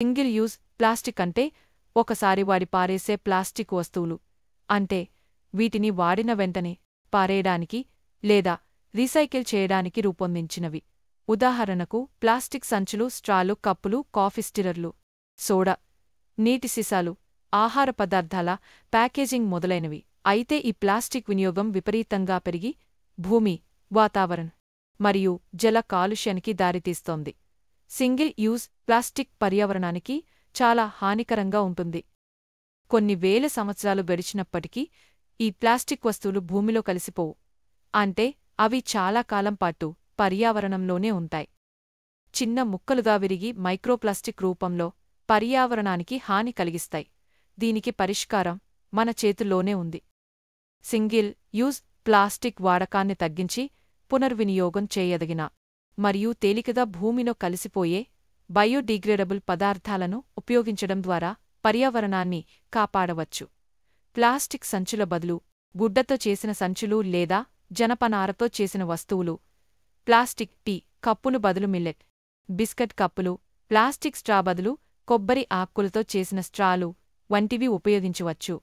Single use plastic అంటే ఒకసారి వాడి పారేసే ప్లాస్టిక్ వస్తువులు. అంటే వీటిని వాడిన వెంటనే పారేయడానికి లేదా రీసైకిల్ చేయడానికి రూపొందించినవి. ఉదాహరణకు ప్లాస్టిక్ సంచులు, స్ట్రాలు, కప్పులు, కాఫీ స్టిరర్లు, సోడా, నీటి సీసాలు, ఆహార పదార్థాల ప్యాకేజింగ్ మొదలైనవి. అయితే ఈ ప్లాస్టిక్ వినియోగం విపరీతంగా పెరిగి భూమి, వాతావరణం మరియు జల కాలుష్యానికి దారితీస్తోంది. సింగిల్ యూజ్ ప్లాస్టిక్ పర్యావరణానికి చాలా హానికరంగా ఉంటుంది. కొన్ని వేల సంవత్సరాలు గడిచినప్పటికీ ఈ ప్లాస్టిక్ వస్తువులు భూమిలో కలిసిపోవు. అంటే అవి చాలా కాలం పాటు పర్యావరణంలోనే ఉంటాయి. చిన్న ముక్కలుగా విరిగి మైక్రోప్లాస్టిక్ రూపంలో పర్యావరణానికి హాని కలిగిస్తాయి. దీనికి పరిష్కారం మన చేతుల్లోనే ఉంది. సింగిల్ యూజ్ ప్లాస్టిక్ వాడకాన్ని తగ్గించి పునర్వినియోగం చేయదగిన మరియు తేలికగా భూమిలో కలిసిపోయే బయోడిగ్రేడబుల్ పదార్థాలను ఉపయోగించడం ద్వారా పర్యావరణాన్ని కాపాడవచ్చు. ప్లాస్టిక్ సంచుల బదులు గుడ్డతో చేసిన సంచులు లేదా జనపనారతో చేసిన వస్తువులు, ప్లాస్టిక్ టీ కప్పును బదులు మిల్లెట్ బిస్కట్ కప్పులు, ప్లాస్టిక్ స్ట్రా బదులు కొబ్బరి ఆకులతో చేసిన స్ట్రాలు వంటివి ఉపయోగించవచ్చు.